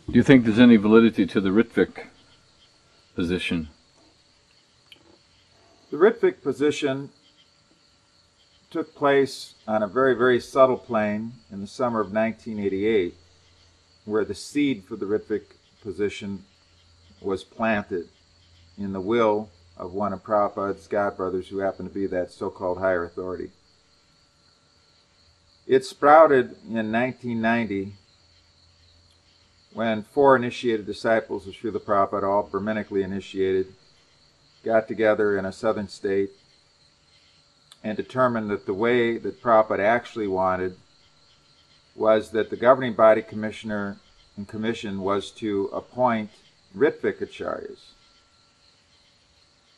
Do you think there's any validity to the ritvik position? The ritvik position took place on a very, very subtle plane in the summer of 1988, where the seed for the ritvik position was planted in the will of one of Prabhupada's godbrothers, who happened to be that so-called higher authority. It sprouted in 1990 when 4 initiated disciples of Srila Prabhupada, all Brahminically initiated, got together in a southern state and determined that the way that Prabhupada actually wanted was that the governing body commissioner and commission was to appoint ritvik acharyas,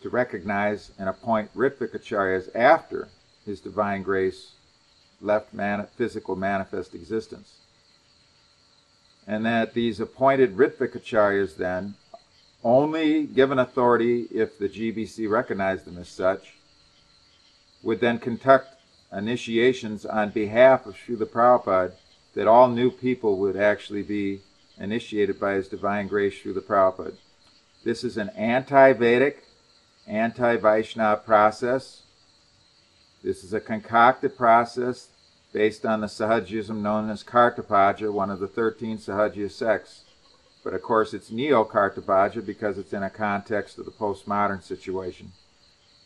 to recognize and appoint ritvik acharyas after his divine grace left physical manifest existence. And that these appointed ritvik acharyas then, only given authority if the GBC recognized them as such, would then conduct initiations on behalf of Srila Prabhupada, that all new people would actually be initiated by His Divine Grace Srila Prabhupada. This is an anti-Vedic, anti-Vaishnava process. This is a concocted process based on the Sahajism known as Kartapaja, one of the 13 Sahajiya sects. But of course it's Neo-Kartapaja because it's in a context of the postmodern situation.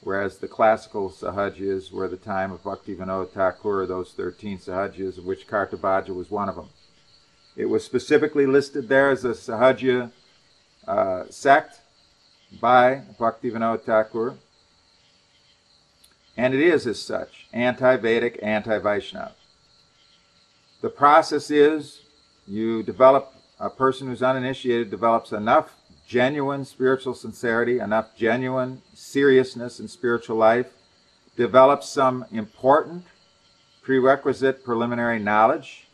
Whereas the classical Sahajiyas were the time of Bhaktivinoda Thakur, those 13 Sahajiyas, of which Kartapaja was one of them. It was specifically listed there as a Sahajiya sect by Bhaktivinoda Thakur, and it is as such, anti-Vedic, anti-Vaishnava. The process is you develop, a person who's uninitiated develops enough genuine spiritual sincerity, enough genuine seriousness in spiritual life, develops some important prerequisite preliminary knowledge,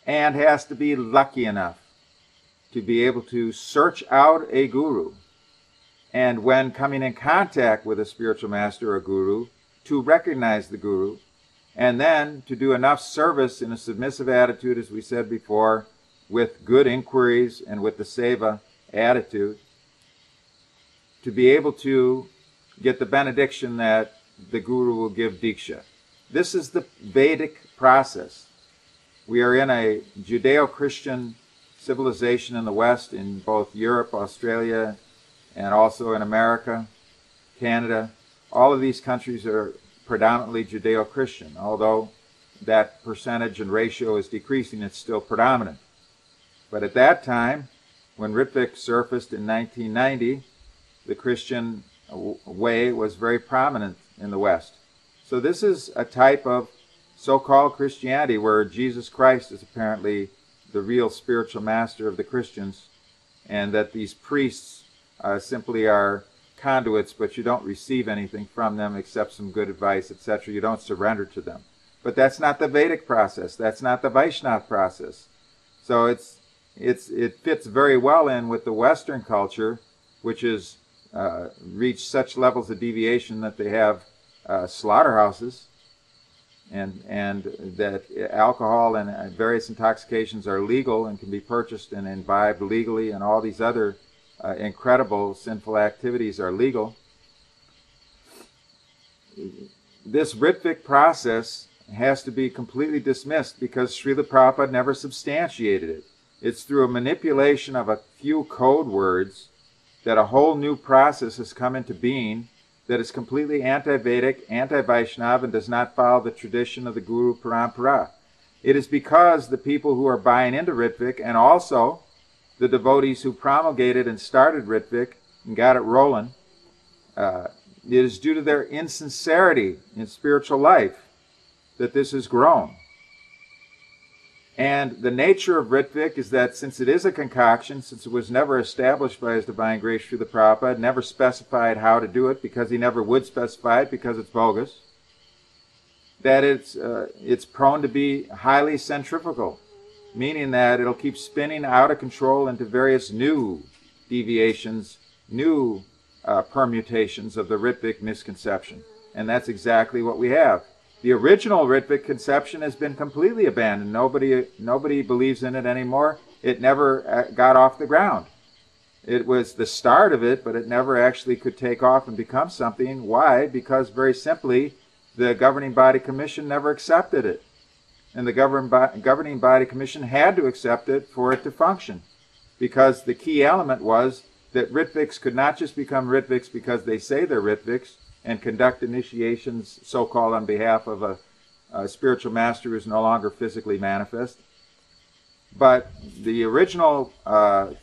and has to be lucky enough to be able to search out a guru, and when coming in contact with a spiritual master or guru, to recognize the guru, and then to do enough service in a submissive attitude, as we said before, with good inquiries and with the seva attitude, to be able to get the benediction that the guru will give diksha. This is the Vedic process. We are in a Judeo-Christian civilization in the West, in both Europe, Australia, and also in America, Canada. All of these countries are predominantly Judeo-Christian. Although that percentage and ratio is decreasing, it's still predominant. But at that time, when ritvik surfaced in 1990, the Christian way was very prominent in the West. So this is a type of so-called Christianity where Jesus Christ is apparently the real spiritual master of the Christians, and that these priests simply are conduits, but you don't receive anything from them except some good advice, etc. You don't surrender to them. But that's not the Vedic process. That's not the Vaishnava process. So it fits very well in with the Western culture, which has reached such levels of deviation that they have slaughterhouses, and that alcohol and various intoxications are legal and can be purchased and imbibed legally, and all these other incredible sinful activities are legal. This ritvik process has to be completely dismissed because Srila Prabhupada never substantiated it. It's through a manipulation of a few code words that a whole new process has come into being that is completely anti-Vedic, anti-Vaishnava, and does not follow the tradition of the Guru Parampara. It is because the people who are buying into ritvik, and also the devotees who promulgated and started ritvik and got it rolling, it is due to their insincerity in spiritual life that this has grown. And the nature of ritvik is that since it is a concoction, since it was never established by His Divine Grace Srila Prabhupada, never specified how to do it because he never would specify it because it's bogus, that it's prone to be highly centrifugal, meaning that it'll keep spinning out of control into various new deviations, new permutations of the ritvik misconception. And that's exactly what we have. The original ritvik conception has been completely abandoned. Nobody believes in it anymore. it never got off the ground. It was the start of it, but it never actually could take off and become something. Why? Because very simply, the governing body commission never accepted it. And the governing body commission had to accept it for it to function. Because the key element was that ritviks could not just become ritviks because they say they're ritviks and conduct initiations so-called on behalf of a spiritual master who is no longer physically manifest. But the original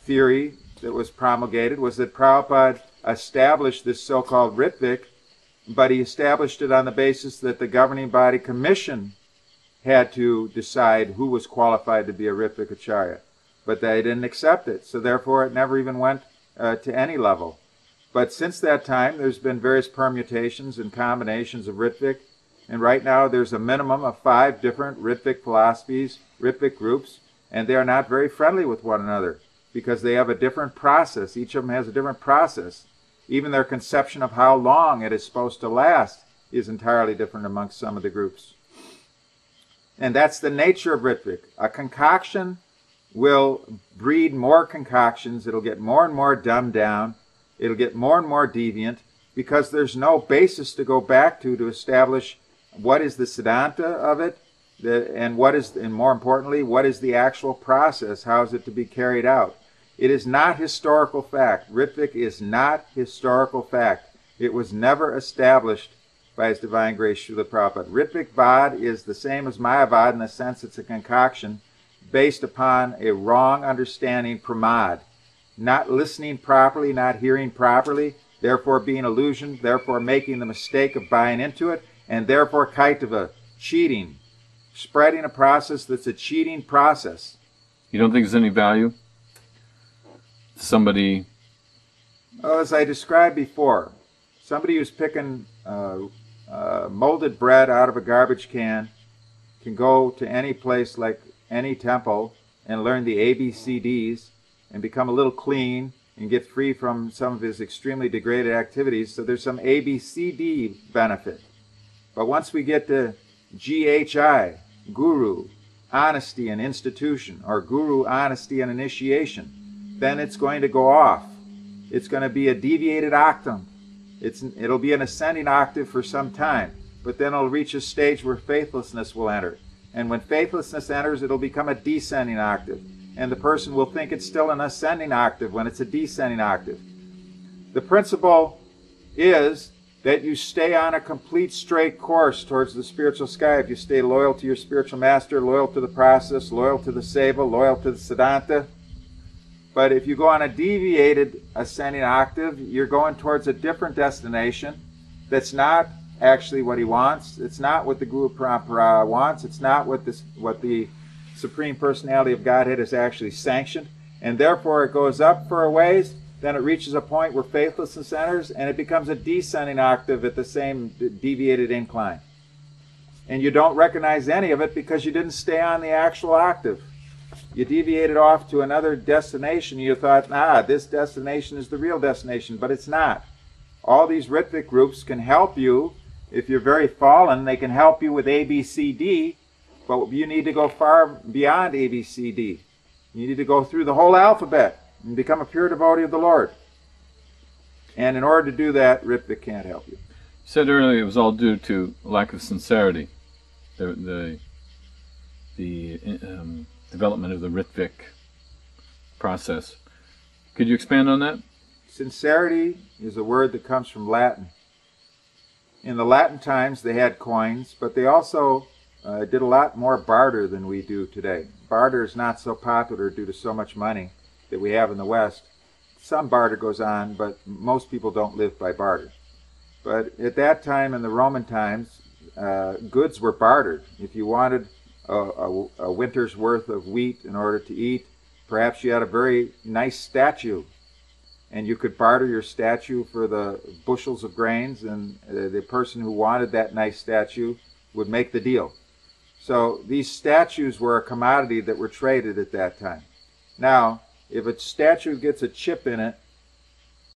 theory that was promulgated was that Prabhupada established this so-called ritvik, but he established it on the basis that the governing body commission had to decide who was qualified to be a ritvik acharya. But they didn't accept it, so therefore it never even went to any level. But since that time, there's been various permutations and combinations of ritvik, and right now there's a minimum of 5 different ritvik philosophies, ritvik groups, and they are not very friendly with one another because they have a different process. Each of them has a different process. Even their conception of how long it is supposed to last is entirely different amongst some of the groups. And that's the nature of ritvik. A concoction will breed more concoctions. It'll get more and more dumbed down. It'll get more and more deviant because there's no basis to go back to establish what is the siddhanta of it, and more importantly, what is the actual process? How is it to be carried out? It is not historical fact. Ritvik is not historical fact. It was never established by His Divine Grace Srila Prabhupada. Ritvik vada is the same as Mayavad in the sense it's a concoction based upon a wrong understanding, pramad. Not listening properly, not hearing properly, therefore being illusioned, therefore making the mistake of buying into it, and therefore kaitava, cheating, spreading a process that's a cheating process. You don't think there's any value? Somebody... Oh, as I described before, somebody who's picking molded bread out of a garbage can can go to any place like any temple and learn the ABCDs and become a little clean and get free from some of his extremely degraded activities. So there's some ABCD benefit. But once we get to GHI, guru, honesty and institution, or guru, honesty and initiation, then it's going to go off. It's going to be a deviated octave. It'll be an ascending octave for some time, but then it'll reach a stage where faithlessness will enter. And when faithlessness enters, it'll become a descending octave. And the person will think it's still an ascending octave when it's a descending octave. The principle is that you stay on a complete straight course towards the spiritual sky. If you stay loyal to your spiritual master, loyal to the process, loyal to the seva, loyal to the siddhanta. But if you go on a deviated ascending octave, you're going towards a different destination that's not actually what he wants. It's not what the Guru Parampara wants. It's not what the Supreme Personality of Godhead has actually sanctioned. And therefore it goes up for a ways, then it reaches a point where faithlessness enters, and it becomes a descending octave at the same deviated incline. And you don't recognize any of it because you didn't stay on the actual octave. You deviated off to another destination. You thought, this destination is the real destination, but it's not. All these ritvik groups can help you. If you're very fallen, they can help you with ABCD, but you need to go far beyond ABCD. You need to go through the whole alphabet and become a pure devotee of the Lord. And in order to do that, ritvik can't help you. You said earlier it was all due to lack of sincerity. The development of the ritvik process. Could you expand on that? Sincerity is a word that comes from Latin. In the Latin times, they had coins, but they also did a lot more barter than we do today. Barter is not so popular due to so much money that we have in the West. Some barter goes on, but most people don't live by barter. But at that time, in the Roman times, goods were bartered. If you wanted a winter's worth of wheat in order to eat, perhaps you had a very nice statue, and you could barter your statue for the bushels of grains, and the person who wanted that nice statue would make the deal. So these statues were a commodity that were traded at that time. Now, if a statue gets a chip in it